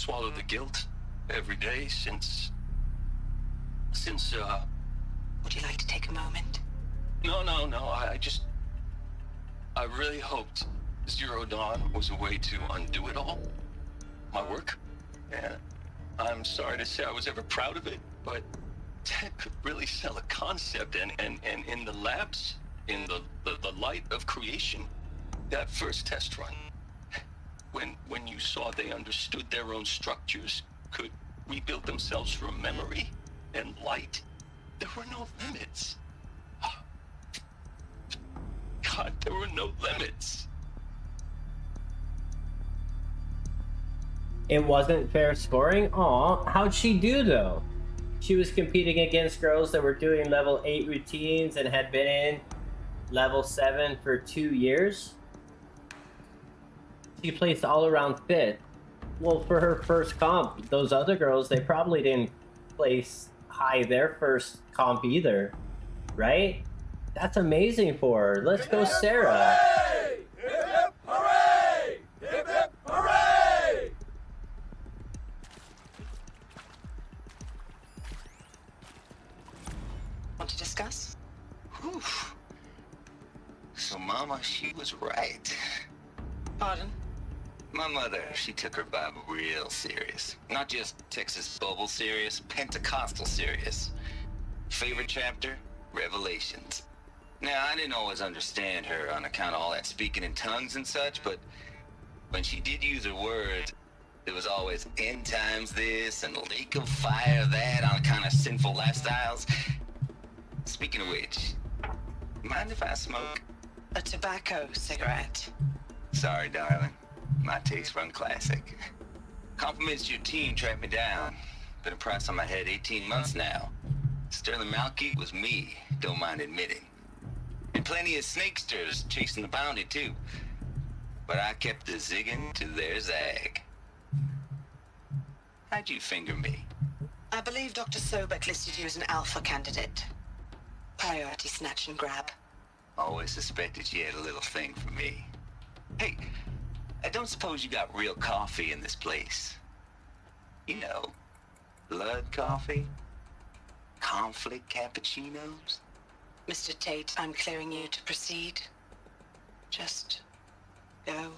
swallow the guilt every day since... Would you like to take a moment? No. I really hoped Zero Dawn was a way to undo it all. My work. And I'm sorry to say I was ever proud of it, but Ted could really sell a concept, and in the labs, in the light of creation, that first test run, when you saw they understood their own structures, could rebuild themselves from memory and light, there were no limits. God, there were no limits. It wasn't fair scoring? Aw, how'd she do though? She was competing against girls that were doing level 8 routines and had been in level 7 for 2 years? She placed all around 5th. Well, for her first comp, those other girls, they probably didn't place high their first comp either, right? That's amazing for her. Let's go, Sarah. Hooray! Hip hip hooray! Hip hip hooray! Want to discuss? Whew. So Mama, she was right. Pardon? My mother, she took her Bible real serious. Not just Texas Bubble serious, Pentecostal serious. Favorite chapter? Revelations. Now, I didn't always understand her on account of all that speaking in tongues and such, but when she did use her words, there was always end times this and lake of fire that on account of sinful lifestyles. Speaking of which, mind if I smoke? A tobacco cigarette. Sorry, darling. My taste run classic. Compliments to your team tracked me down. Been a price on my head 18 months now. Sterling Malky was me, don't mind admitting. And plenty of snakesters chasing the bounty, too. But I kept the zigging to their zag. How'd you finger me? I believe Dr. Sobek listed you as an alpha candidate. Priority snatch and grab. Always suspected you had a little thing for me. Hey, I don't suppose you got real coffee in this place. You know, blood coffee? Conflict cappuccinos? Mr. Tate, I'm clearing you to proceed. Just go.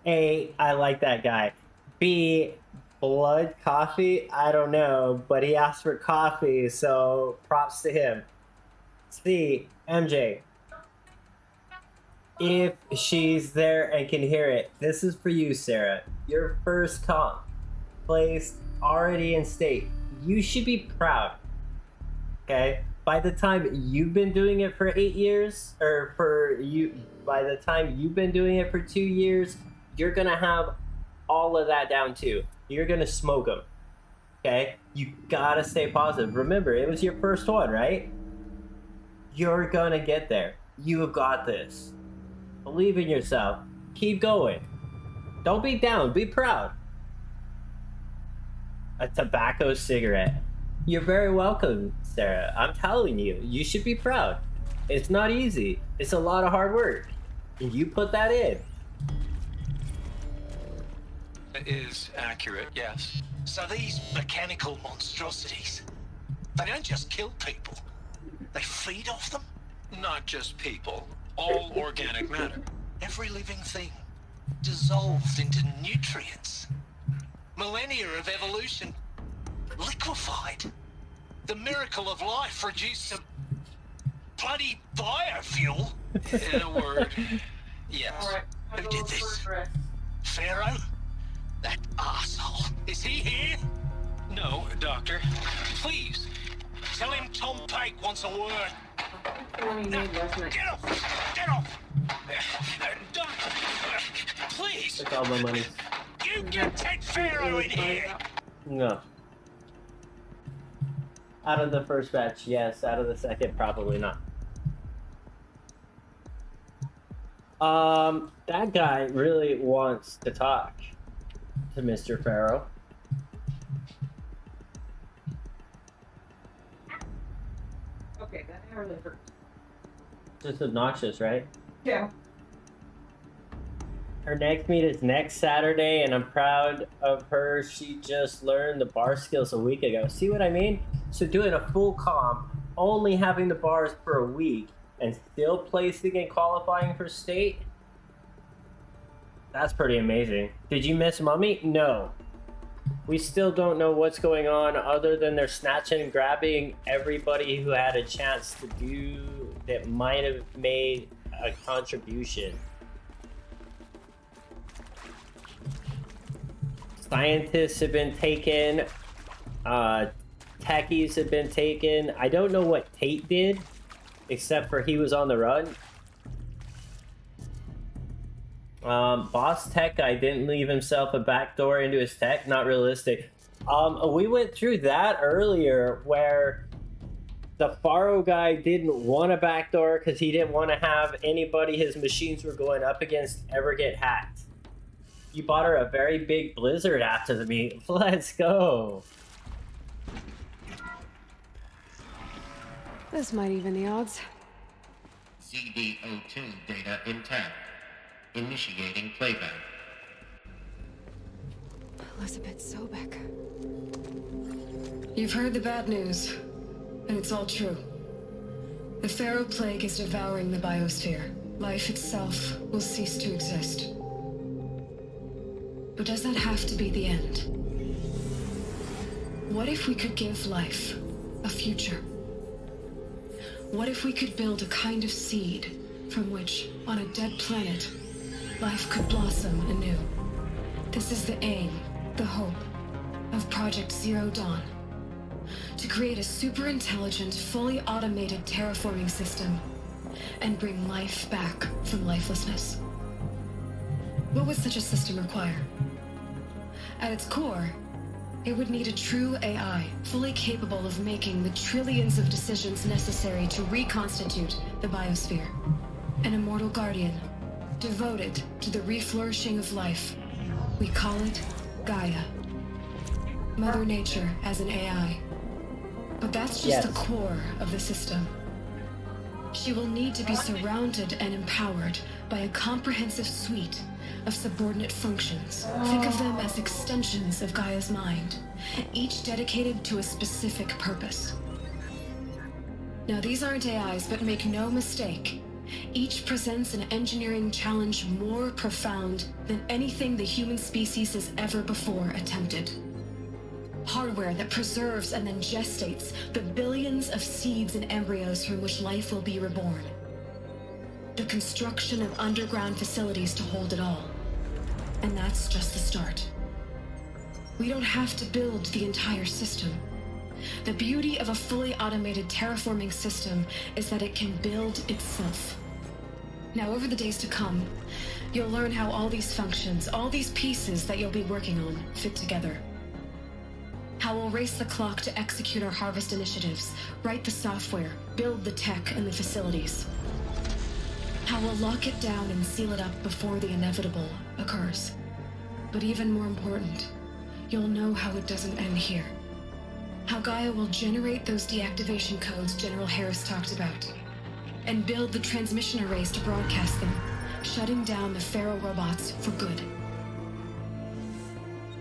A, I like that guy. B, blood coffee? I don't know, but he asked for coffee, so props to him. C, MJ. If she's there and can hear it, this is for you, Sarah. Your first comp, placed already in state. You should be proud, okay? By the time you've been doing it for 8 years, or by the time you've been doing it for 2 years, you're gonna have all of that down too. You're gonna smoke them, okay? You gotta stay positive. Remember, it was your first one, right? You're gonna get there. You have got this. Believe in yourself. Keep going. Don't be down. Be proud. A tobacco cigarette. You're very welcome, Sarah. I'm telling you, you should be proud. It's not easy. It's a lot of hard work. And you put that in. It is accurate, yes. So these mechanical monstrosities, they don't just kill people. They feed off them? Not just people. All organic matter. Every living thing dissolved into nutrients. Millennia of evolution liquefied. The miracle of life reduced to bloody biofuel. In a word, yes. Who did this? Pharaoh? That asshole. Is he here? No, Doctor. Please, tell him Tom Pake wants a word. Get off! Get off! Doctor, please! Took all my money. You get Ted Pharaoh in here! No. Out of the first batch, yes. Out of the second, probably not. That guy really wants to talk to Mr. Pharaoh. Okay, that really hurt. Just obnoxious, right? Yeah. Her next meet is next Saturday, and I'm proud of her. She just learned the bar skills a week ago. See what I mean? So doing a full comp, only having the bars for a week, and still placing and qualifying for state? That's pretty amazing. Did you miss Mummy? No. We still don't know what's going on other than they're snatching and grabbing everybody who had a chance to do that might have made a contribution. Scientists have been taken. Techies have been taken. I don't know what Tate did, except for he was on the run. Boss Tech guy didn't leave himself a backdoor into his tech. Not realistic. We went through that earlier where the Faro guy didn't want a backdoor because he didn't want to have anybody his machines were going up against ever get hacked. You bought her a very big blizzard after the meet. Let's go. This might even the odds. CD02 data intact. Initiating playback. Elizabeth Sobek. You've heard the bad news, and it's all true. The Pharaoh Plague is devouring the biosphere. Life itself will cease to exist. But does that have to be the end? What if we could give life a future? What if we could build a kind of seed from which, on a dead planet, life could blossom anew? This is the aim, the hope, of Project Zero Dawn. To create a super-intelligent, fully automated terraforming system and bring life back from lifelessness. What would such a system require? At its core, it would need a true AI, fully capable of making the trillions of decisions necessary to reconstitute the biosphere. An immortal guardian, devoted to the reflourishing of life. We call it Gaia. Mother Nature as an AI. But that's just the core of the system. She will need to be surrounded and empowered by a comprehensive suite of subordinate functions. Think of them as extensions of Gaia's mind, each dedicated to a specific purpose. Now, these aren't AIs, but make no mistake, each presents an engineering challenge more profound than anything the human species has ever before attempted. Hardware that preserves and then gestates the billions of seeds and embryos from which life will be reborn. The construction of underground facilities to hold it all. And that's just the start. We don't have to build the entire system. The beauty of a fully automated terraforming system is that it can build itself. Now, over the days to come, you'll learn how all these functions, all these pieces that you'll be working on, fit together. How we'll race the clock to execute our harvest initiatives, write the software, build the tech and the facilities. How we'll lock it down and seal it up before the inevitable occurs. But even more important, you'll know how it doesn't end here. How Gaia will generate those deactivation codes General Harris talked about, and build the transmission arrays to broadcast them, shutting down the Pharaoh robots for good.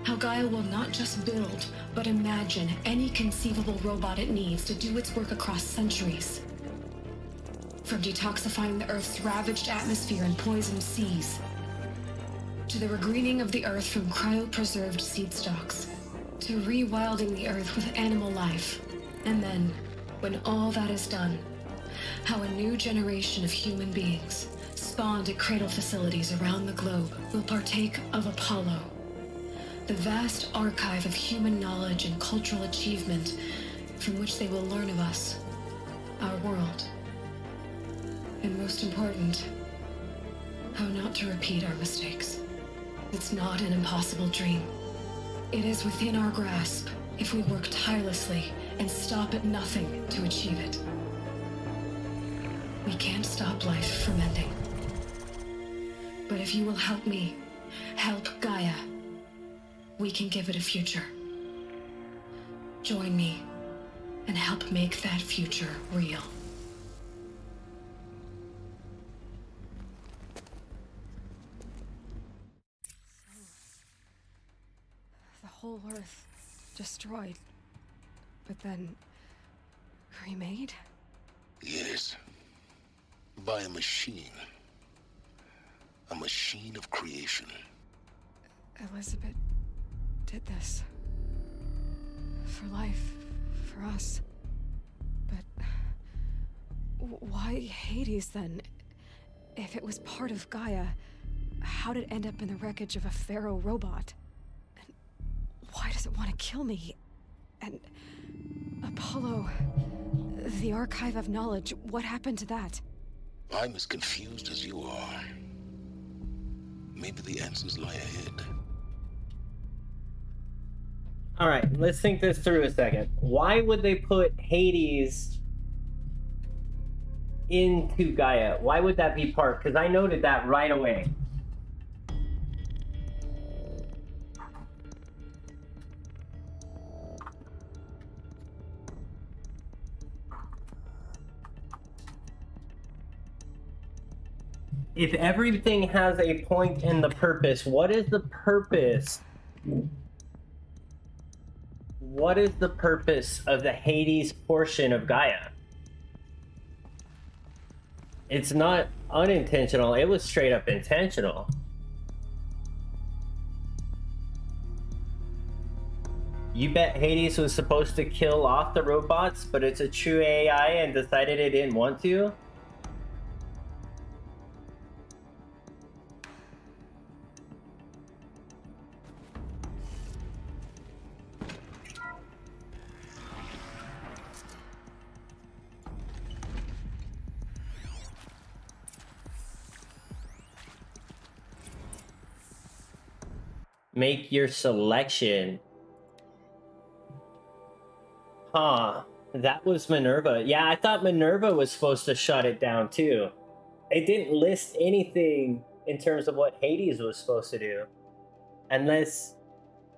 How Gaia will not just build, but imagine any conceivable robot it needs to do its work across centuries. From detoxifying the Earth's ravaged atmosphere and poisoned seas, to the regreening of the Earth from cryopreserved seed stalks, to rewilding the Earth with animal life. And then, when all that is done, how a new generation of human beings, spawned at cradle facilities around the globe, will partake of Apollo, the vast archive of human knowledge and cultural achievement from which they will learn of us, our world. And most important, how not to repeat our mistakes. It's not an impossible dream. It is within our grasp if we work tirelessly and stop at nothing to achieve it. We can't stop life from ending. But if you will help me, help Gaia, we can give it a future. Join me and help make that future real. the whole Earth destroyed, but then remade? Yes. By a machine. A machine of creation. Elizabeth did this. For life, for us. But why Hades then? If it was part of Gaia, how did it end up in the wreckage of a Pharaoh robot? And why does it want to kill me? And Apollo, the Archive of Knowledge, what happened to that? I'm as confused as you are. Maybe the answers lie ahead. Alright, let's think this through a second. Why would they put Hades into Gaia? Why would that be part? Because I noted that right away. If everything has a point and the purpose, what is the purpose? What is the purpose of the Hades portion of Gaia? It's not unintentional, it was straight up intentional. You bet Hades was supposed to kill off the robots, but it's a true AI and decided it didn't want to? Make your selection. Huh. That was Minerva. Yeah, I thought Minerva was supposed to shut it down too. It didn't list anything in terms of what Hades was supposed to do. Unless,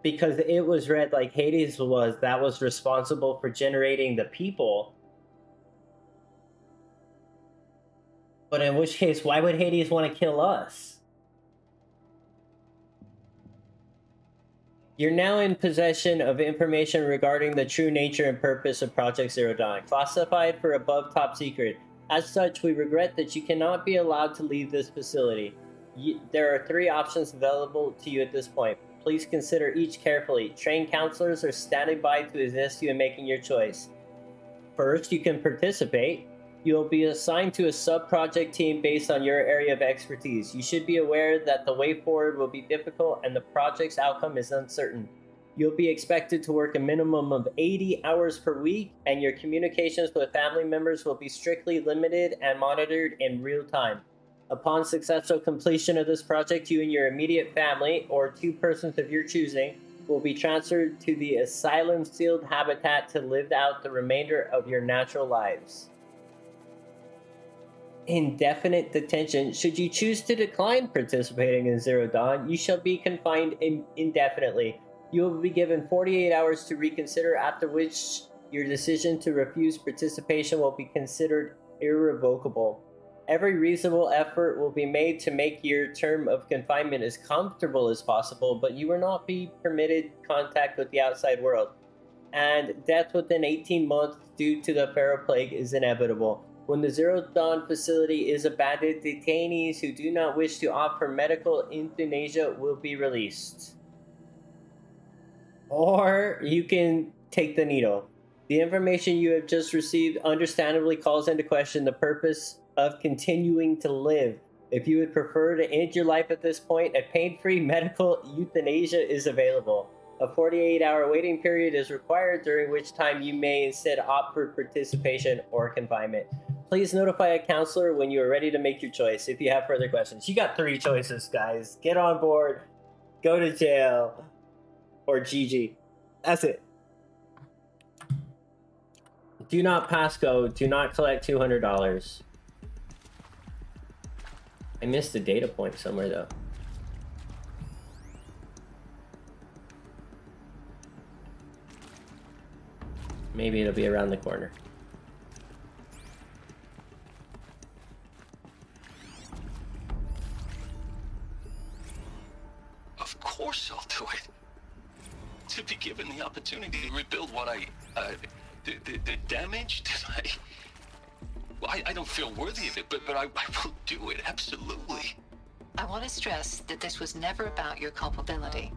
because it was read like Hades was, that was responsible for generating the people. But in which case, why would Hades want to kill us? You're now in possession of information regarding the true nature and purpose of Project Zero Dawn, classified for above top secret. As such, we regret that you cannot be allowed to leave this facility. There are 3 options available to you at this point. Please consider each carefully. Trained counselors are standing by to assist you in making your choice. First, you can participate. You will be assigned to a sub-project team based on your area of expertise. You should be aware that the way forward will be difficult and the project's outcome is uncertain. You'll be expected to work a minimum of 80 hours per week, and your communications with family members will be strictly limited and monitored in real time. Upon successful completion of this project, you and your immediate family, or 2 persons of your choosing, will be transferred to the asylum-sealed habitat to live out the remainder of your natural lives. Indefinite detention. Should you choose to decline participating in Zero Dawn, you shall be confined indefinitely. You will be given 48 hours to reconsider, after which your decision to refuse participation will be considered irrevocable. Every reasonable effort will be made to make your term of confinement as comfortable as possible, but you will not be permitted contact with the outside world. And death within 18 months due to the Pharaoh Plague is inevitable. When the Zero Dawn facility is abandoned, detainees who do not wish to offer medical euthanasia will be released. Or you can take the needle. The information you have just received understandably calls into question the purpose of continuing to live. If you would prefer to end your life at this point, a pain-free medical euthanasia is available. A 48-hour waiting period is required, during which time you may instead opt for participation or confinement. Please notify a counselor when you are ready to make your choice. If you have further questions, you got 3 choices, guys. Get on board, go to jail, or GG. That's it. Do not pass go. Do not collect $200. I missed a data point somewhere, though. Maybe it'll be around the corner. Of course I'll do it. to be given the opportunity to rebuild what the damage that I don't feel worthy of it, but I will do it, absolutely. I want to stress that this was never about your culpability.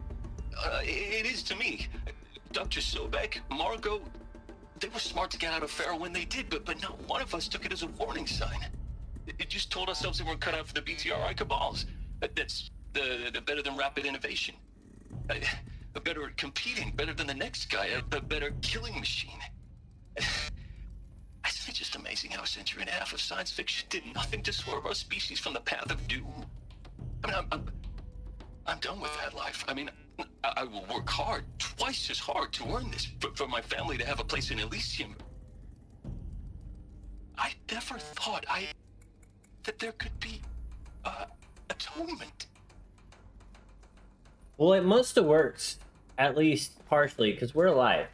It is to me. Dr. Sobek, Margot, they were smart to get out of Pharaoh when they did, but not one of us took it as a warning sign. It just told ourselves that we're cut out for the BTRI cabals. That's the better than rapid innovation. Better at competing, better than the next guy, a better killing machine. Isn't it just amazing how a century and a half of science fiction did nothing to swerve our species from the path of doom? I mean, I'm done with that life. I mean, I will work hard, twice as hard, to earn this, for my family to have a place in Elysium. I never thought that there could be atonement. Well, it must have worked, at least partially, because we're alive.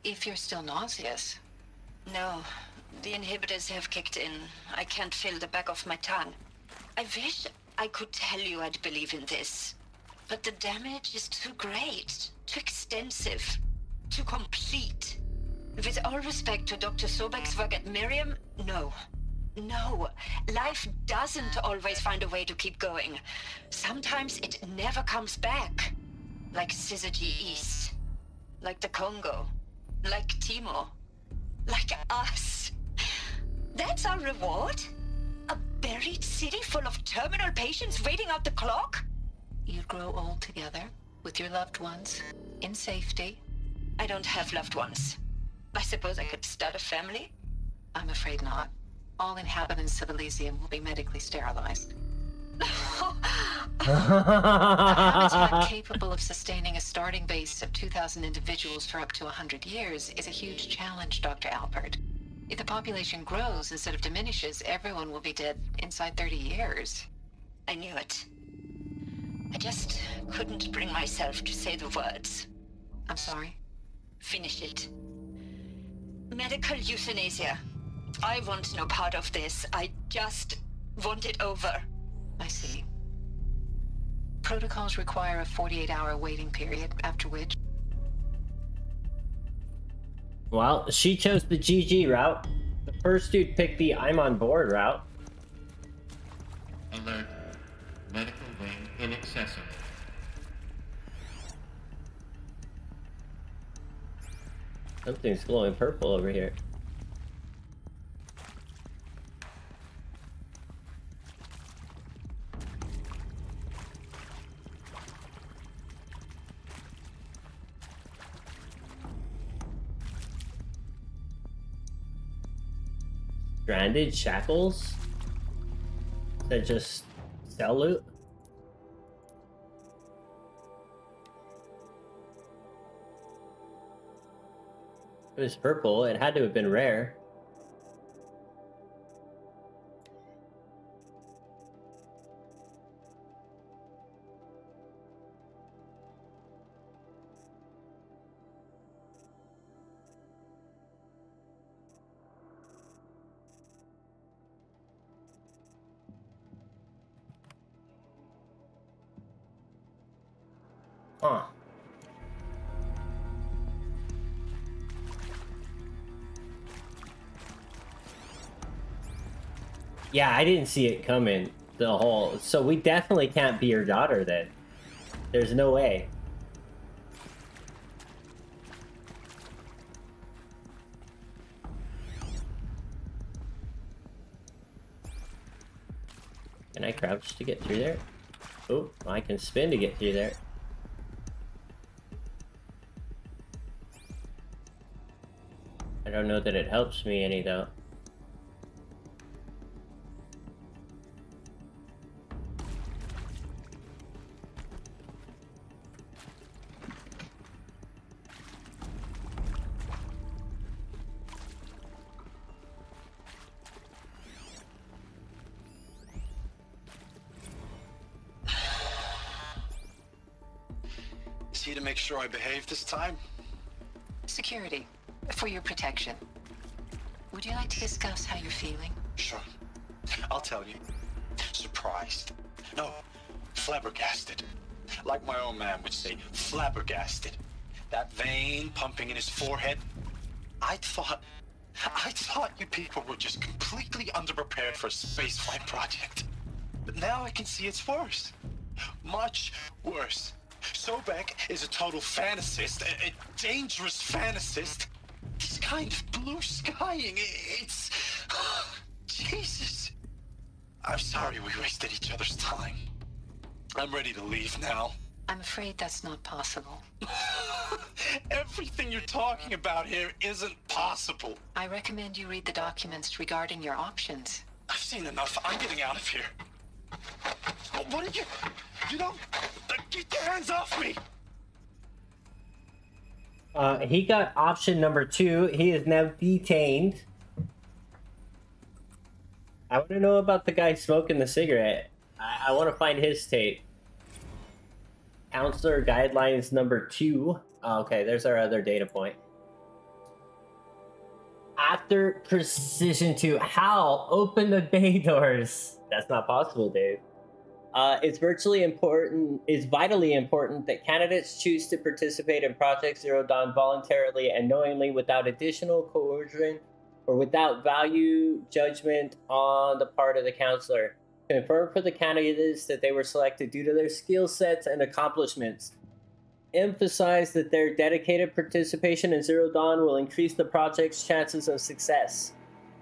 If you're still nauseous. No, the inhibitors have kicked in. I can't feel the back of my tongue. I wish I could tell you I'd believe in this. But the damage is too great, too extensive, too complete. With all respect to Dr. Sobek's work at Miriam, no. No, life doesn't always find a way to keep going. Sometimes it never comes back. Like Syzygy East. Like the Congo. Like Timo. Like us. That's our reward? A buried city full of terminal patients waiting out the clock? You'd grow old together, with your loved ones, in safety. I don't have loved ones. I suppose I could start a family? I'm afraid not. All inhabitants of Elysium will be medically sterilized. A habitat capable of sustaining a starting base of 2,000 individuals for up to 100 years is a huge challenge, Dr. Alpert. If the population grows instead of diminishes, everyone will be dead inside 30 years. I knew it. I just couldn't bring myself to say the words. I'm sorry? Finish it. Medical euthanasia. I want no part of this. I just want it over. I see. Protocols require a 48-hour waiting period, after which... Well, she chose the GG route. The first dude picked the I'm on board route. Alert. Medical wing inaccessible. Something's glowing purple over here. Stranded shackles? That just sell loot? It was purple. It had to have been rare. Huh. Yeah, I didn't see it coming, the whole... So we definitely can't be your daughter then. There's no way. Can I crouch to get through there? Oh, I can spin to get through there. I don't know that it helps me any though. Is he to make sure I behave this time? Security. For your protection. Would you like to discuss how you're feeling? Sure. I'll tell you. Surprised. No, flabbergasted. Like my own man would say, flabbergasted. That vein pumping in his forehead. I thought you people were just completely underprepared for a spaceflight project. But now I can see it's worse. Much worse. Sobek is a total fantasist, a dangerous fantasist. This kind of blue skying, it's... Jesus. I'm sorry we wasted each other's time. I'm ready to leave now. I'm afraid that's not possible. Everything you're talking about here isn't possible. I recommend you read the documents regarding your options. I've seen enough. I'm getting out of here. What did you... You don't... Get your hands off me! He got option number 2. He is now detained. I want to know about the guy smoking the cigarette. I want to find his tape. Counselor guidelines number 2. Okay, there's our other data point. After precision 2, Hal, open the bay doors. That's not possible, Dave. It's vitally important that candidates choose to participate in Project Zero Dawn voluntarily and knowingly without additional coercion or without value judgment on the part of the counselor. Confirm for the candidates that they were selected due to their skill sets and accomplishments. Emphasize that their dedicated participation in Zero Dawn will increase the project's chances of success.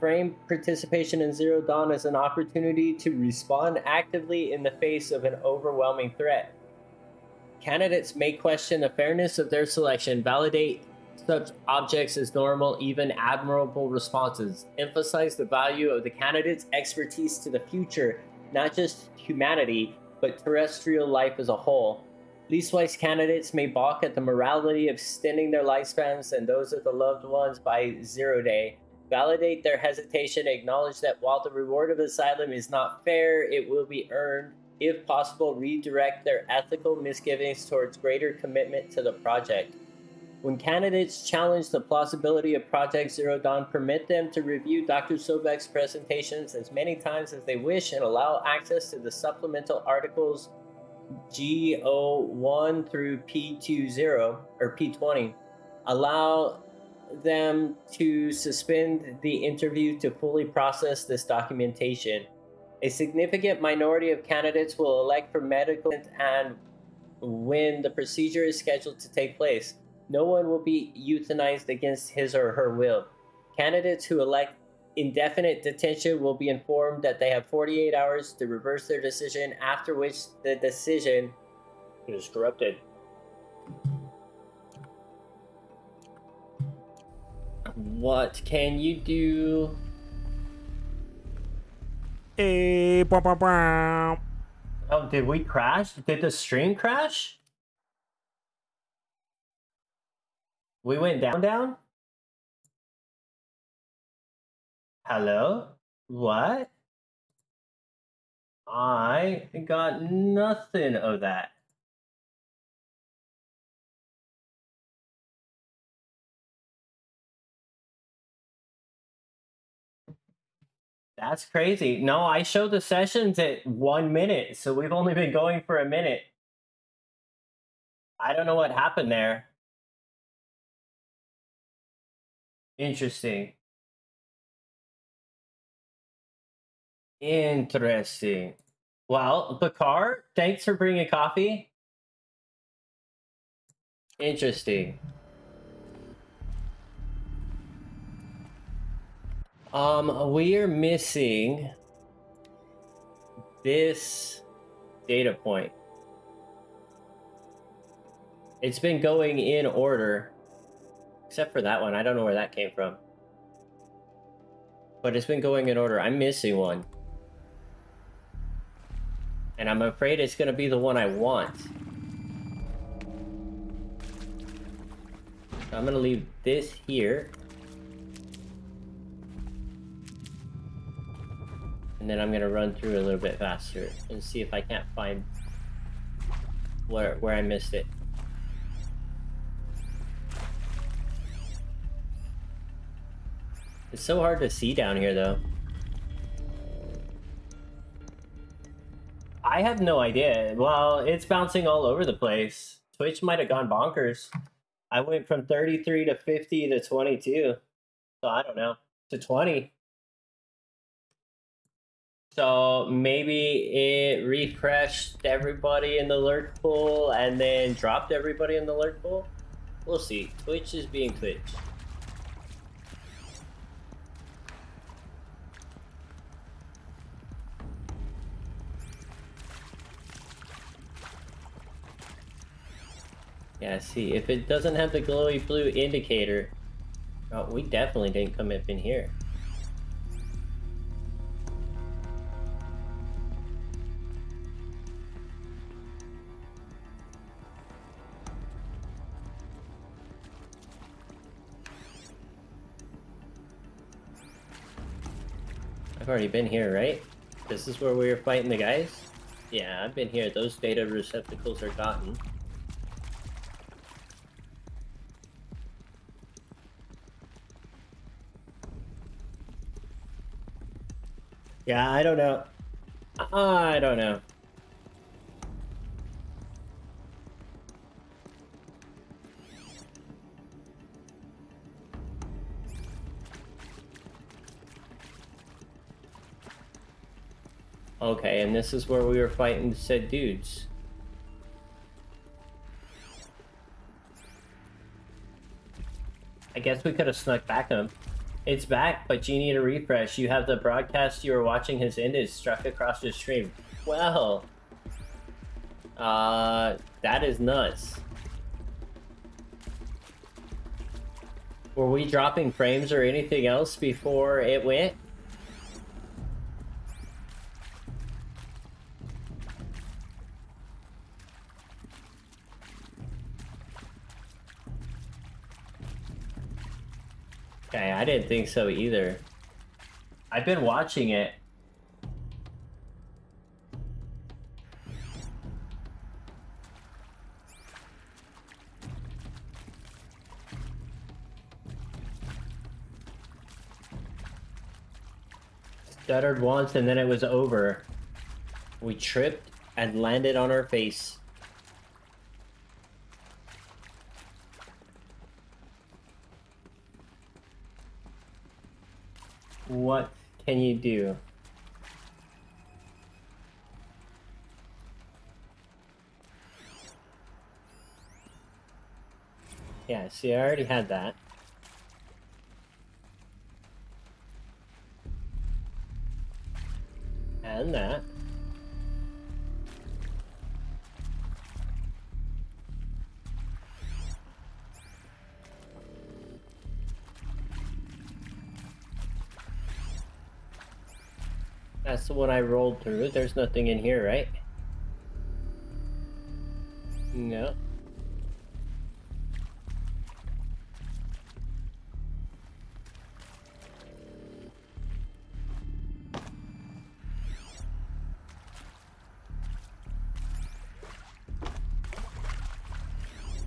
Frame participation in Zero Dawn as an opportunity to respond actively in the face of an overwhelming threat. Candidates may question the fairness of their selection, validate such objects as normal, even admirable responses. Emphasize the value of the candidate's expertise to the future, not just humanity, but terrestrial life as a whole. Leastwise candidates may balk at the morality of extending their lifespans and those of the loved ones by 0 day. Validate their hesitation, acknowledge that while the reward of asylum is not fair, it will be earned. If possible, redirect their ethical misgivings towards greater commitment to the project. When candidates challenge the plausibility of Project Zero Dawn, permit them to review Dr. Sobek's presentations as many times as they wish and allow access to the supplemental articles G01 through P20 or P20. Allow them to suspend the interview to fully process this documentation. A significant minority of candidates will elect for medical and when the procedure is scheduled to take place. No one will be euthanized against his or her will. Candidates who elect indefinite detention will be informed that they have 48 hours to reverse their decision, after which the decision is corrupted. What can you do? Hey, Oh, did we crash? Did the stream crash? We went down? Hello? What? I got nothing of that. That's crazy. No, I showed the sessions at 1 minute, so we've only been going for a minute. I don't know what happened there. Interesting. Interesting. Well, Bakar, thanks for bringing coffee. Interesting. We are missing this data point. It's been going in order, except for that one. I don't know where that came from. But it's been going in order. I'm missing one. And I'm afraid it's going to be the one I want. So I'm going to leave this here. And then I'm going to run through a little bit faster and see if I can't find where I missed it. It's so hard to see down here, though. I have no idea. Well, it's bouncing all over the place. Twitch might have gone bonkers. I went from 33 to 50 to 22. So I don't know. To 20. So maybe it refreshed everybody in the lurk pool and then dropped everybody in the lurk pool. We'll see. Twitch is being Twitch. Yeah, see, if it doesn't have the glowy blue indicator, oh, we definitely didn't come up in here. I've already been here, right? This is where we were fighting the guys? Yeah, I've been here. Those data receptacles are gotten. Yeah, I don't know. I don't know. Okay, and this is where we were fighting said dudes. I guess we could have snuck back him. It's back, but you need a refresh. You have the broadcast you were watching has ended, struck across your stream. Well, that is nuts. Were we dropping frames or anything else before it went? Okay, I didn't think so either. I've been watching it. Stuttered once and then it was over. We tripped and landed on our face. What can you do? Yeah, see, I already had that. And that. That's the one I rolled through. There's nothing in here, right? No.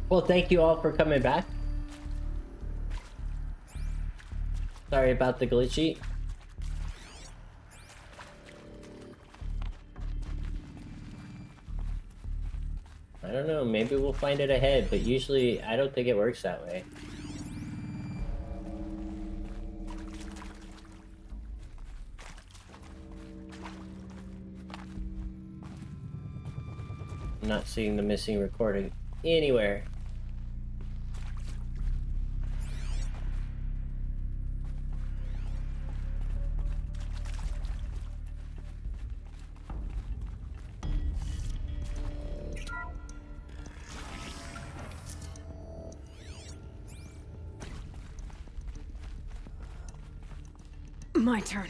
Well, thank you all for coming back. Sorry about the glitchy. I don't know, maybe we'll find it ahead, but usually I don't think it works that way. I'm not seeing the missing recording anywhere. My turn.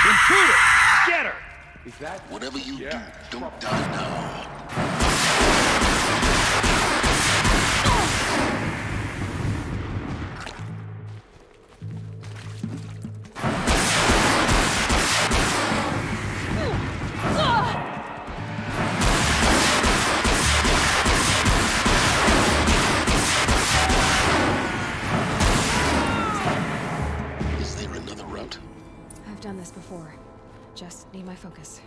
Intruder! Get her! Is that? Whatever you do, don't die now. done this before. Just need my focus.